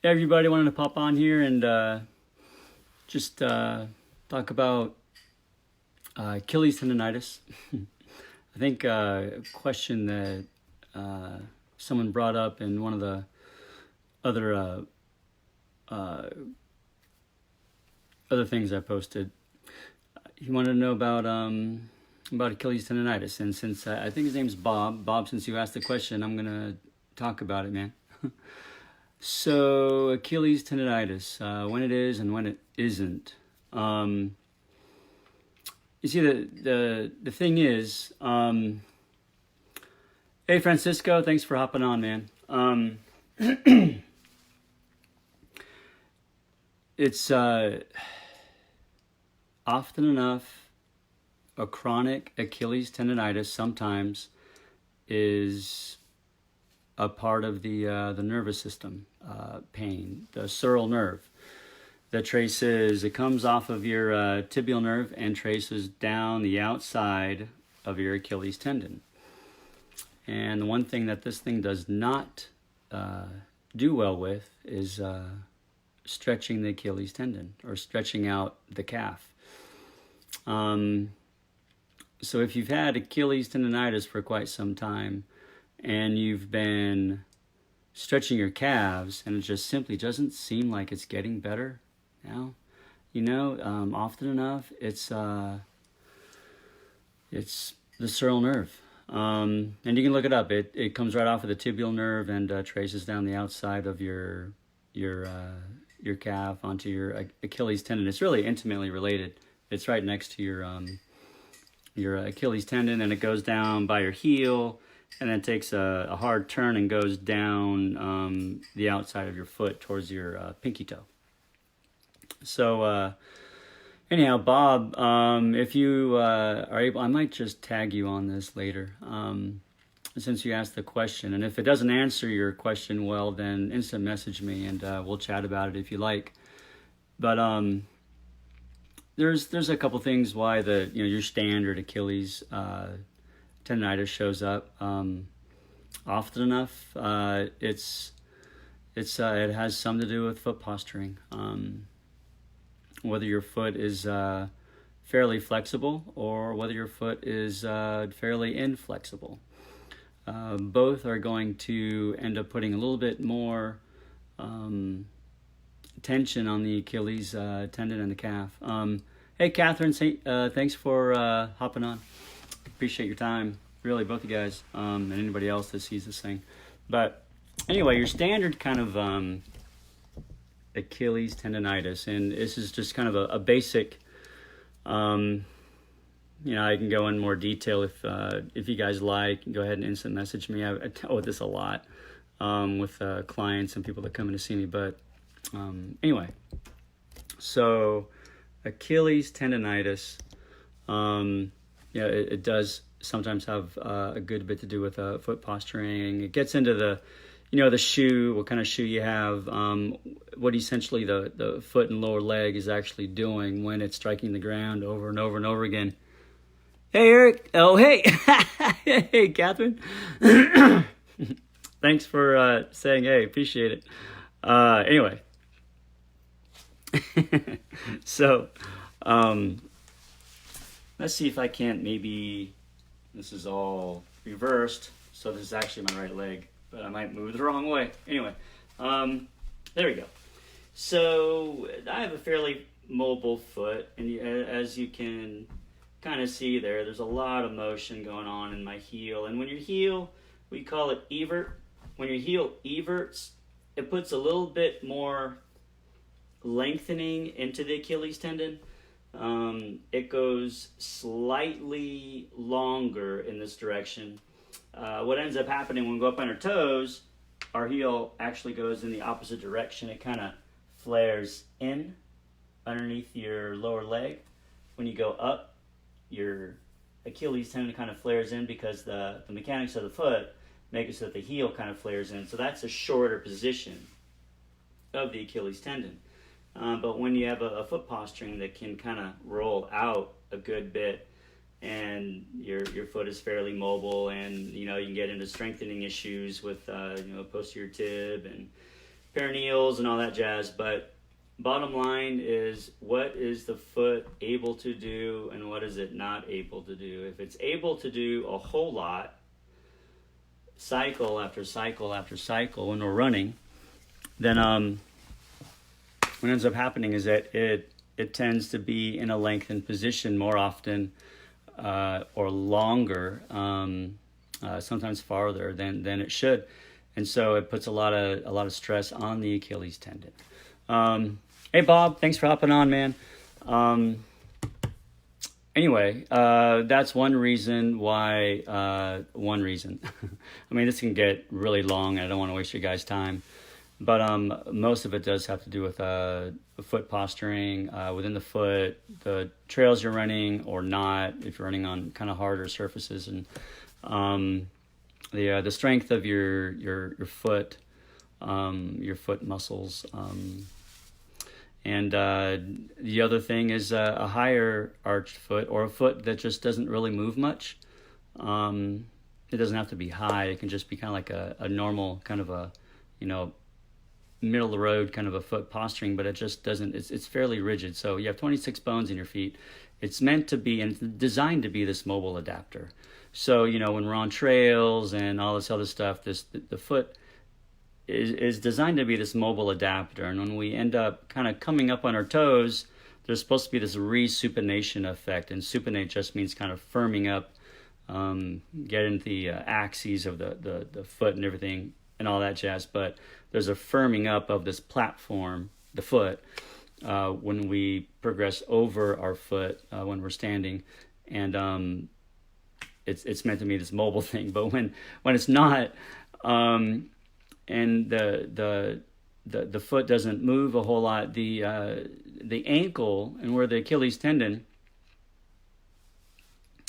Hey, everybody, wanted to pop on here and just talk about Achilles tendonitis. I think a question that someone brought up in one of the other other things I posted. He wanted to know about Achilles tendonitis, and since I think his name's Bob, since you asked the question, I'm gonna talk about it, man. So Achilles tendonitis, when it is and when it isn't. You see, the thing is, hey Francisco, thanks for hopping on, man. It's often enough a chronic Achilles tendonitis sometimes is a part of the nervous system pain, the sural nerve that traces, it comes off of your tibial nerve and traces down the outside of your Achilles tendon. And the one thing that this thing does not do well with is stretching the Achilles tendon or stretching out the calf. So if you've had Achilles tendonitis for quite some time and you've been stretching your calves and it just simply doesn't seem like it's getting better now, often enough it's the sural nerve. And you can look it up. It comes right off of the tibial nerve and traces down the outside of your calf onto your Achilles tendon. It's really intimately related. It's right next to your Achilles tendon, and it goes down by your heel, and then takes a hard turn and goes down the outside of your foot towards your pinky toe. So anyhow, Bob, if you are able, I might just tag you on this later, since you asked the question. And if it doesn't answer your question well, then instant message me and we'll chat about it if you like. But there's a couple things why your standard Achilles tendonitis shows up. Often enough, it has some to do with foot posturing. Whether your foot is fairly flexible or whether your foot is fairly inflexible. Both are going to end up putting a little bit more tension on the Achilles tendon and the calf. Hey, Catherine, thanks for hopping on. Appreciate your time, really, both you guys, and anybody else that sees this thing. But anyway, your standard kind of Achilles tendonitis, and this is just kind of a basic. I can go in more detail if you guys like. Go ahead and instant message me. I dealt with this a lot with clients and people that come in to see me. But anyway, so Achilles tendonitis, it does sometimes have a good bit to do with foot posturing. It gets into the shoe, what kind of shoe you have, what essentially the foot and lower leg is actually doing when it's striking the ground over and over and over again. Hey, Eric. Oh, hey. Hey, Catherine. Thanks for saying hey. Appreciate it. Anyway. So, let's see if I can't maybe, this is all reversed, so this is actually my right leg, but I might move the wrong way. Anyway, there we go. So I have a fairly mobile foot, and as you can kind of see there's a lot of motion going on in my heel. And when your heel, we call it evert. When your heel everts, it puts a little bit more lengthening into the Achilles tendon. It goes slightly longer in this direction. What ends up happening when we go up on our toes, our heel actually goes in the opposite direction. It kind of flares in underneath your lower leg. When you go up, your Achilles tendon kind of flares in because the mechanics of the foot make it so that the heel kind of flares in. So that's a shorter position of the Achilles tendon. But when you have a foot posturing that can kind of roll out a good bit, and your foot is fairly mobile, and you can get into strengthening issues with posterior tib and perineals and all that jazz. But bottom line is, what is the foot able to do and what is it not able to do? If it's able to do a whole lot, cycle after cycle after cycle when we're running, then what ends up happening is that it tends to be in a lengthened position more often, or longer, sometimes farther than it should, and so it puts a lot of stress on the Achilles tendon. Hey Bob, thanks for hopping on, man. Anyway, that's one reason why. One reason. I mean, this can get really long, and I don't want to waste your guys' time. But most of it does have to do with foot posturing within the foot, the trails you're running or not, if you're running on kind of harder surfaces, and the strength of your foot muscles. And the other thing is a higher arched foot, or a foot that just doesn't really move much. It doesn't have to be high. It can just be kind of like a normal kind of a, middle of the road kind of a foot posturing, but it just doesn't, it's fairly rigid. So you have 26 bones in your feet. It's meant to be, and it's designed to be, this mobile adapter. So, when we're on trails and all this other stuff, the foot is designed to be this mobile adapter. And when we end up kind of coming up on our toes, there's supposed to be this resupination effect. And supinate just means kind of firming up, getting the axes of the foot and everything and all that jazz. But there's a firming up of this platform, the foot, when we progress over our foot when we're standing, and it's meant to be this mobile thing. But when it's not, and the foot doesn't move a whole lot, the ankle and where the Achilles tendon.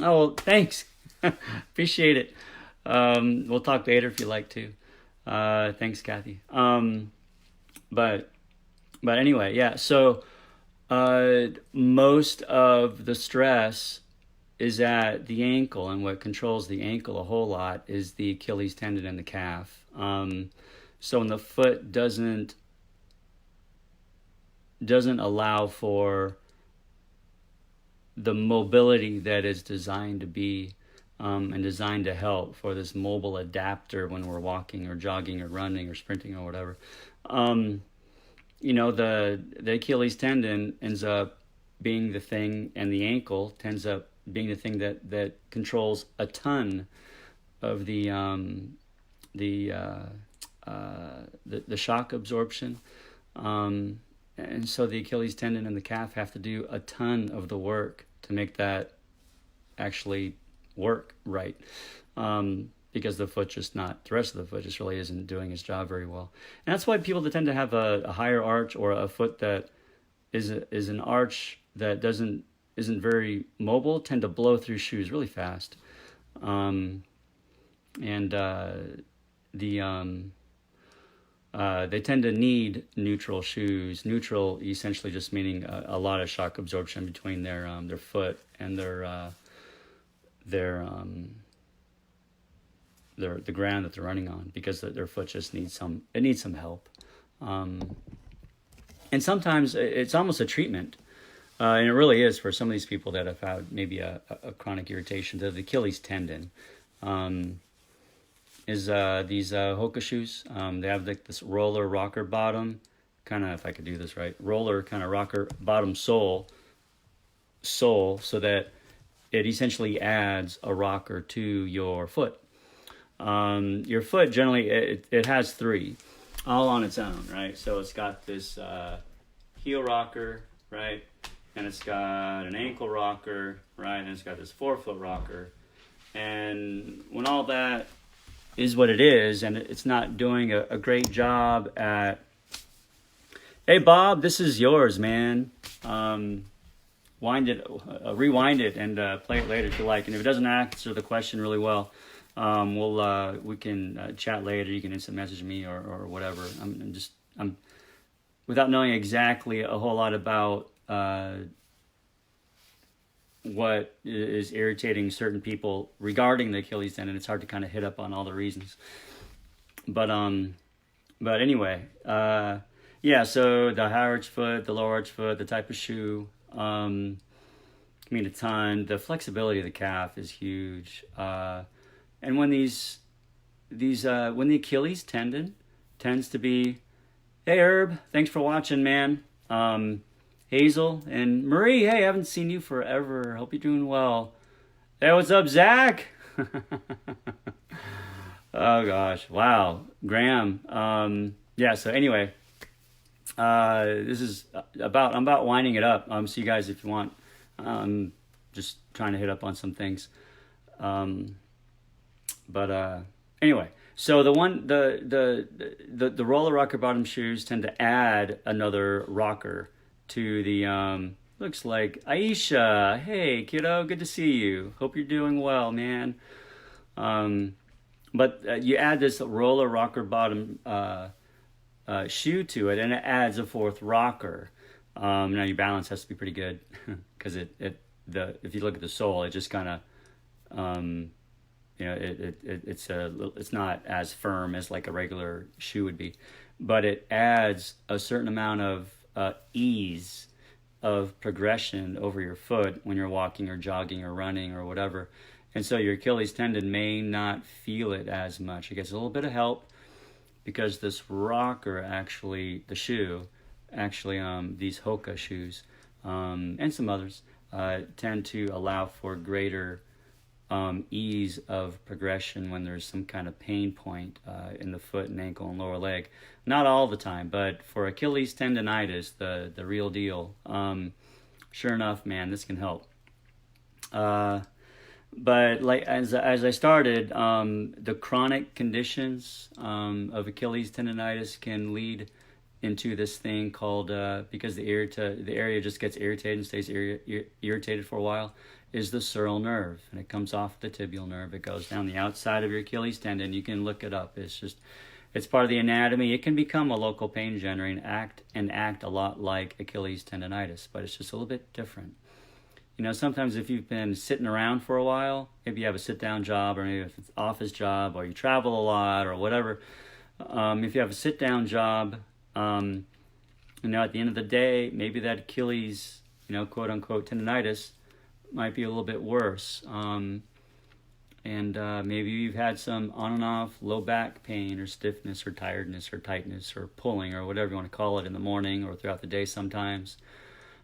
Oh, thanks, appreciate it. We'll talk later if you like to. Thanks, Kathy. But anyway, yeah. So most of the stress is at the ankle, and what controls the ankle a whole lot is the Achilles tendon and the calf. So when the foot doesn't allow for the mobility that is designed to be, and designed to help for this mobile adapter when we're walking or jogging or running or sprinting or whatever, the Achilles tendon ends up being the thing, and the ankle tends up being the thing that controls a ton of the shock absorption, and so the Achilles tendon and the calf have to do a ton of the work to make that actually work right, because the rest of the foot just really isn't doing its job very well. And that's why people that tend to have a higher arch, or a foot that is an arch that isn't very mobile, tend to blow through shoes really fast. They tend to need neutral shoes. Neutral essentially just meaning a lot of shock absorption between their foot and the ground that they're running on, because their foot just needs some help. And sometimes it's almost a treatment. And it really is for some of these people that have had maybe a chronic irritation to the Achilles tendon. Is these Hoka shoes. They have like this roller rocker bottom, kind of, if I could do this right, roller kind of rocker bottom sole, so that it essentially adds a rocker to your foot. Your foot generally, it has three, all on its own, right? So it's got this heel rocker, right? And it's got an ankle rocker, right? And it's got this forefoot rocker. And when all that is what it is, and it's not doing a great job at... Hey, Bob, this is yours, man. Rewind it, and play it later if you like. And if it doesn't answer the question really well, we can chat later. You can instant message me or whatever. I'm without knowing exactly a whole lot about what is irritating certain people regarding the Achilles tendon. It's hard to kind of hit up on all the reasons. But But anyway, yeah. So the high arch foot, the low arch foot, the type of shoe. I mean, a ton. The flexibility of the calf is huge. And when when the Achilles tendon tends to be, hey Herb, thanks for watching, man. Hazel and Marie, hey, I haven't seen you forever. Hope you're doing well. Hey, what's up, Zach? Oh gosh, wow, Graham. Yeah. So anyway, this is I'm about winding it up. So you guys, if you want, just trying to hit up on some things. But anyway, so the roller rocker bottom shoes tend to add another rocker to the looks like Aisha. Hey kiddo, good to see you. Hope you're doing well, man. But you add this roller rocker bottom shoe to it, and it adds a fourth rocker. Now your balance has to be pretty good because if you look at the sole, it just kind of it's not as firm as like a regular shoe would be, but it adds a certain amount of ease of progression over your foot when you're walking or jogging or running or whatever. And so your Achilles tendon may not feel it as much. It gets a little bit of help because this rocker actually, the shoe, actually these Hoka shoes and some others tend to allow for greater ease of progression when there's some kind of pain point in the foot and ankle and lower leg. Not all the time, but for Achilles tendinitis, the real deal, sure enough, man, this can help. But like as I started, the chronic conditions of Achilles tendinitis can lead into this thing called because the area just gets irritated and stays irritated for a while, is the sural nerve, and it comes off the tibial nerve. It goes down the outside of your Achilles tendon. You can look it up. It's part of the anatomy. It can become a local pain generator and act a lot like Achilles tendinitis, but it's just a little bit different. You know, sometimes if you've been sitting around for a while, maybe you have a sit-down job, or maybe if it's an office job, or you travel a lot, or whatever. If you have a sit-down job, at the end of the day, maybe that Achilles, quote-unquote tendinitis might be a little bit worse. And maybe you've had some on and off low back pain or stiffness or tiredness or tightness or pulling or whatever you want to call it in the morning or throughout the day sometimes.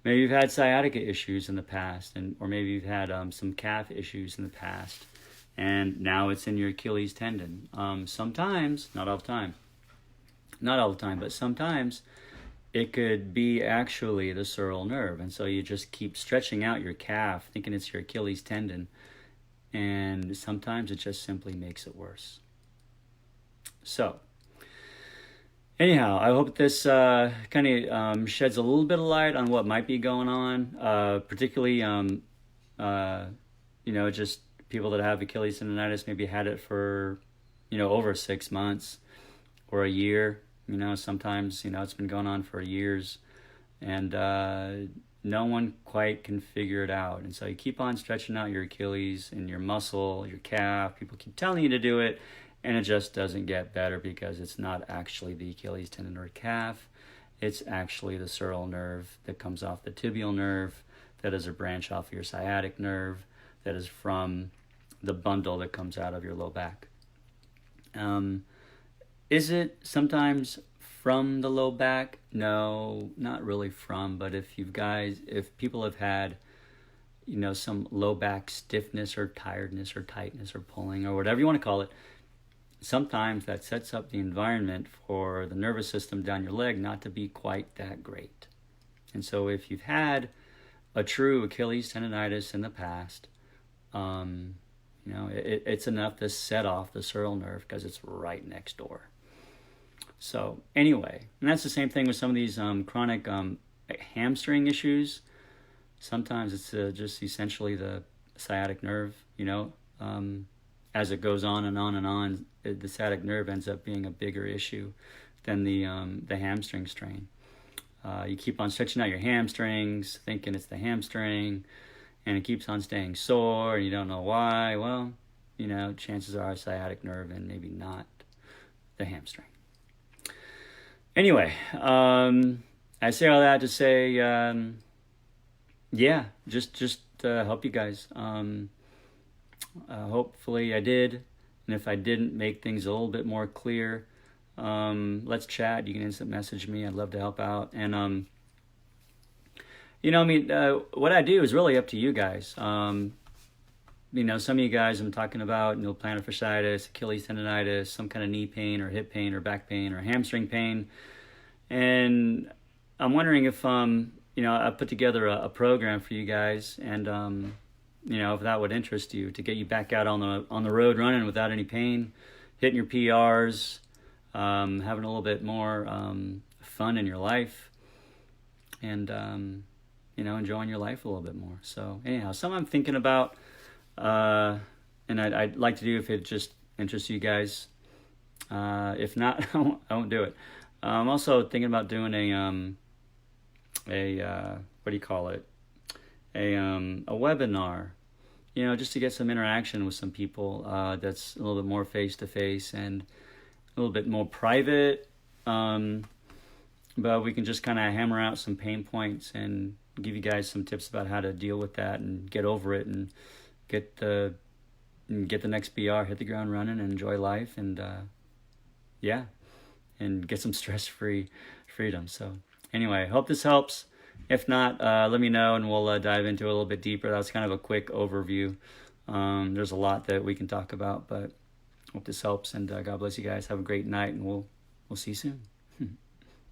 Maybe you've had sciatica issues in the past, or maybe you've had some calf issues in the past, and now it's in your Achilles tendon. Sometimes, not all the time, but sometimes it could be actually the sural nerve, and so you just keep stretching out your calf thinking it's your Achilles tendon, and sometimes it just simply makes it worse. So anyhow, I hope this kind of sheds a little bit of light on what might be going on, particularly, just people that have Achilles tendonitis maybe had it for, over 6 months or a year. Sometimes, it's been going on for years, and no one quite can figure it out. And so you keep on stretching out your Achilles and your muscle, your calf. People keep telling you to do it, and it just doesn't get better because it's not actually the Achilles tendon or calf. It's actually the sural nerve that comes off the tibial nerve, that is a branch off your sciatic nerve, that is from the bundle that comes out of your low back. Is it sometimes from the low back? No, not really from, but if people have had, some low back stiffness or tiredness or tightness or pulling or whatever you want to call it, sometimes that sets up the environment for the nervous system down your leg not to be quite that great. And so if you've had a true Achilles tendonitis in the past, it's enough to set off the sural nerve because it's right next door. So anyway, and that's the same thing with some of these chronic hamstring issues. Sometimes it's just essentially the sciatic nerve, as it goes on and on and on, the sciatic nerve ends up being a bigger issue than the hamstring strain. You keep on stretching out your hamstrings, thinking it's the hamstring, and it keeps on staying sore, and you don't know why. Well, chances are sciatic nerve and maybe not the hamstring. Anyway, I say all that to say, yeah, just help you guys. Hopefully I did, and if I didn't, make things a little bit more clear. Let's chat. You can instant message me. I'd love to help out. And I mean, what I do is really up to you guys. Some of you guys I'm talking about, plantar fasciitis, Achilles tendinitis, some kind of knee pain or hip pain or back pain or hamstring pain. And I'm wondering if, I put together a program for you guys, and, if that would interest you, to get you back out on the road running without any pain, hitting your PRs, having a little bit more fun in your life, and, enjoying your life a little bit more. So anyhow, something I'm thinking about, and I'd like to do if it just interests you guys. If not, I won't do it. I'm also thinking about doing a what do you call it? A webinar, just to get some interaction with some people. That's a little bit more face to face and a little bit more private. But we can just kind of hammer out some pain points and give you guys some tips about how to deal with that and get over it and get the next PR, hit the ground running, and enjoy life, and and get some stress-free freedom. So anyway, hope this helps. If not, let me know and we'll dive into it a little bit deeper. That was kind of a quick overview. There's a lot that we can talk about, but hope this helps, and God bless you guys. Have a great night, and we'll see you soon.